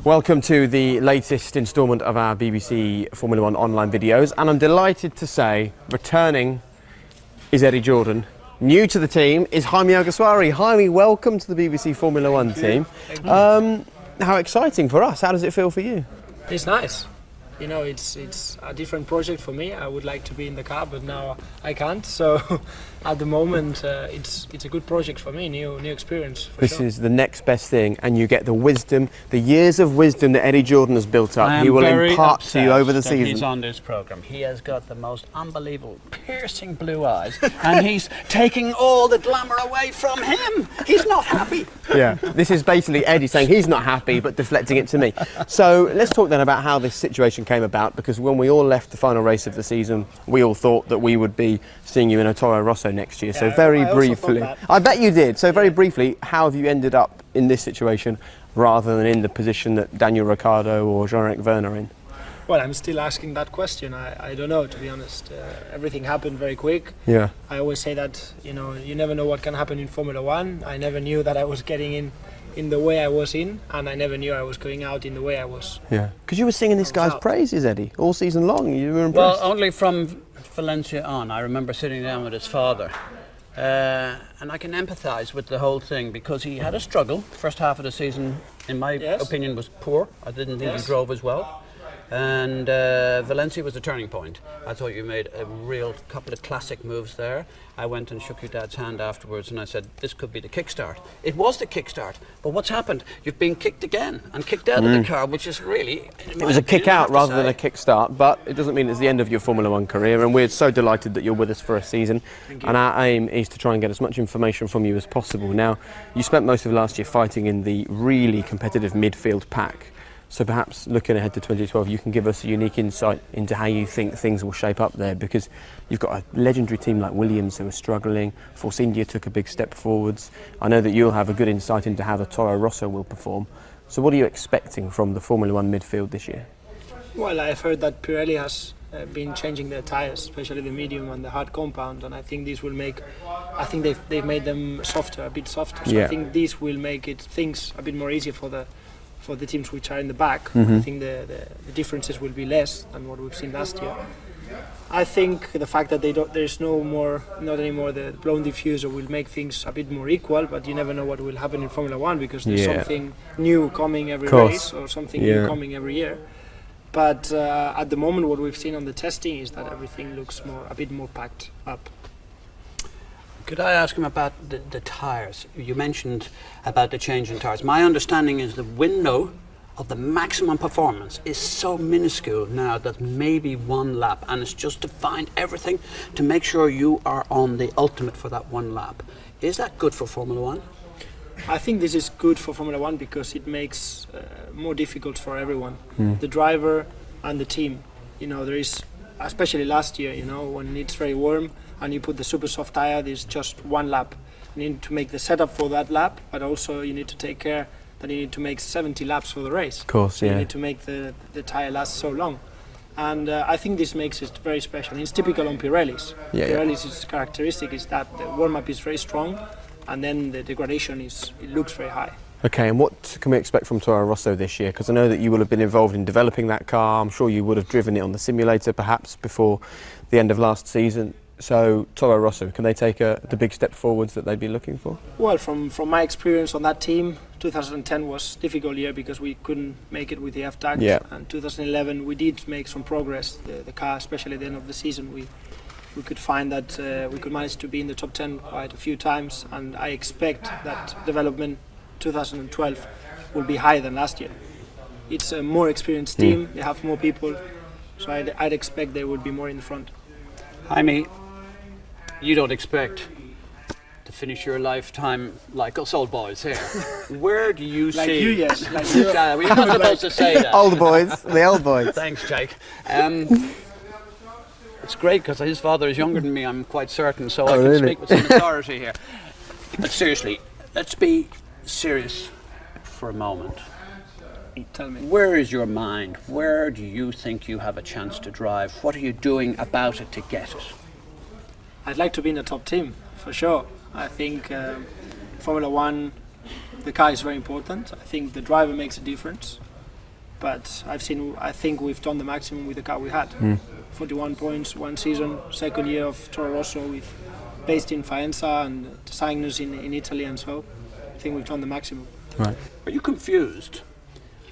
Welcome to the latest instalment of our BBC Formula One online videos, and I'm delighted to say returning is Eddie Jordan. New to the team is Jaime Alguersuari. Jaime, welcome to the BBC Formula One team. How exciting for us. How does it feel for you? It's nice. You know, it's a different project for me. I would like to be in the car, but now I can't. So at the moment, it's a good project for me, new experience. For this sure. is the next best thing, and you get the wisdom, the years of wisdom that Eddie Jordan has built up. He will impart to you over the season. He's on this programme. He has got the most unbelievable, piercing blue eyes, and he's taking all the glamour away from him. He's not happy. Yeah, this is basically Eddie saying he's not happy, but deflecting it to me. So let's talk then about how this situation came about, because when we all left the final race of the season, we all thought that we would be seeing you in a Toro Rosso next year. So very briefly, I bet you did. So very briefly, how have you ended up in this situation rather than in the position that Daniel Ricciardo or Jean-Eric Vergne are in? Well, I'm still asking that question. I don't know, to be honest. Everything happened very quick. Yeah. I always say that, you know, you never know what can happen in Formula One. I never knew that I was getting in the way I was in, and I never knew I was going out in the way I was. Yeah. Because you were singing this guy's praises, Eddie, all season long. You were impressed. Well, only from Valencia on. I remember sitting down with his father. And I can empathise with the whole thing, because he had a struggle. First half of the season, in my opinion, was poor. I didn't think he drove as well. And Valencia was a turning point. I thought you made a real couple of classic moves there. I went and shook your dad's hand afterwards and I said, this could be the kickstart. It was the kickstart, but what's happened? You've been kicked again and kicked out of the car, which is really... It was a kick out rather than a kick start, but it doesn't mean it's the end of your Formula One career, and we're so delighted that you're with us for a season. And our aim is to try and get as much information from you as possible. Now, you spent most of last year fighting in the really competitive midfield pack. So perhaps looking ahead to 2012, you can give us a unique insight into how you think things will shape up there, because you've got a legendary team like Williams who are struggling. Force India took a big step forwards. I know that you'll have a good insight into how the Toro Rosso will perform. So what are you expecting from the Formula One midfield this year? Well, I've heard that Pirelli has been changing their tyres, especially the medium and the hard compound, and I think this will make... I think they've made them softer, a bit softer. So I think this will make things a bit more easier for the teams which are in the back. I think the differences will be less than what we've seen last year. I think the fact that there's not anymore the blown diffuser will make things a bit more equal, but you never know what will happen in Formula One, because there's something new coming every race, or something new coming every year. But at the moment, what we've seen on the testing is that everything looks a bit more packed up. Could I ask him about the tyres? You mentioned about the change in tyres. My understanding is the window of the maximum performance is so minuscule now that maybe one lap, and it's just to find everything to make sure you are on the ultimate for that one lap. Is that good for Formula One? I think this is good for Formula One because it makes more difficult for everyone, the driver and the team. You know, there is, especially last year, you know, when it's very warm and you put the super soft tire, there's just one lap. You need to make the setup for that lap, but also you need to take care that you need to make 70 laps for the race. Of course, so you need to make the tire last so long. And I think this makes it very special. And it's typical on Pirelli's. Pirelli's characteristic is that the warm-up is very strong, and then the degradation it looks very high. Okay, and what can we expect from Toro Rosso this year? Because I know that you will have been involved in developing that car. I'm sure you would have driven it on the simulator perhaps before the end of last season. So Toro Rosso, can they take the big step forwards that they'd be looking for? Well, from my experience on that team, 2010 was a difficult year because we couldn't make it with the F-Duct. And 2011 we did make some progress. The car, especially at the end of the season, we could find that we could manage to be in the top 10 quite a few times, and I expect that development 2012 will be higher than last year. It's a more experienced team, they have more people, so I'd expect they would be more in the front. Jaime, you don't expect to finish your lifetime like us old boys here. Where do you see... Like you, yes. Like you. We're not supposed to say that. Old boys, the old boys. Thanks, Jake. It's great because his father is younger than me, I'm quite certain, so I can speak with some authority here. But seriously, let's be serious for a moment. Tell me. Where is your mind? Where do you think you have a chance to drive? What are you doing about it to get it? I'd like to be in the top team, for sure. I think Formula One, the car is very important. I think the driver makes a difference. but I think we've done the maximum with the car we had. 41 points, one season, second year of Toro Rosso based in Faenza and designers in Italy, and so I think we've done the maximum. Right. Are you confused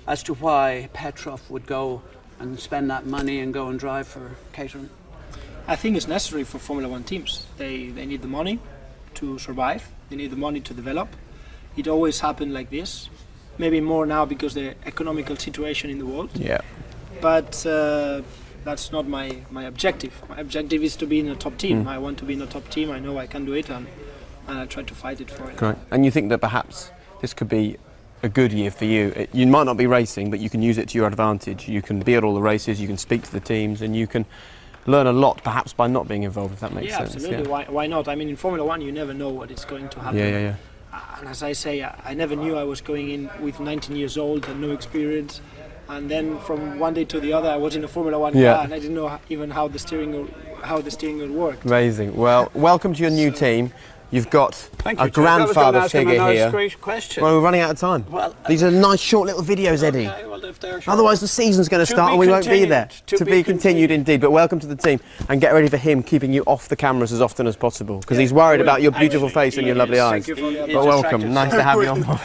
as to why Petrov would go and spend that money and go and drive for catering? I think it's necessary for Formula One teams. They need the money to survive. They need the money to develop. It always happened like this. Maybe more now because the economical situation in the world. Yeah. But that's not my objective. My objective is to be in a top team. I want to be in a top team. I know I can do it, and I try to fight it for it. Great. And you think that perhaps this could be a good year for you? You might not be racing, but you can use it to your advantage. You can be at all the races, you can speak to the teams, and you can learn a lot perhaps by not being involved, if that makes sense. Absolutely. Yeah. Why not? I mean, in Formula One you never know what is going to happen. Yeah. And as I say, I never knew I was going in with 19 years old and no experience, and then from one day to the other I was in a Formula One car and I didn't know even how the steering wheel worked. Amazing. Well, welcome to your new team. You've got a grandfather figure here. Great question. Well, we're running out of time. Well, these are nice short little videos, Eddie. Okay, well, if they're short, otherwise the season's going to start and we won't be there. To be continued indeed. But welcome to the team, and get ready for him keeping you off the cameras as often as possible, because he's worried about your beautiful face and your lovely eyes. Thank you for the but welcome. Nice to have you on board.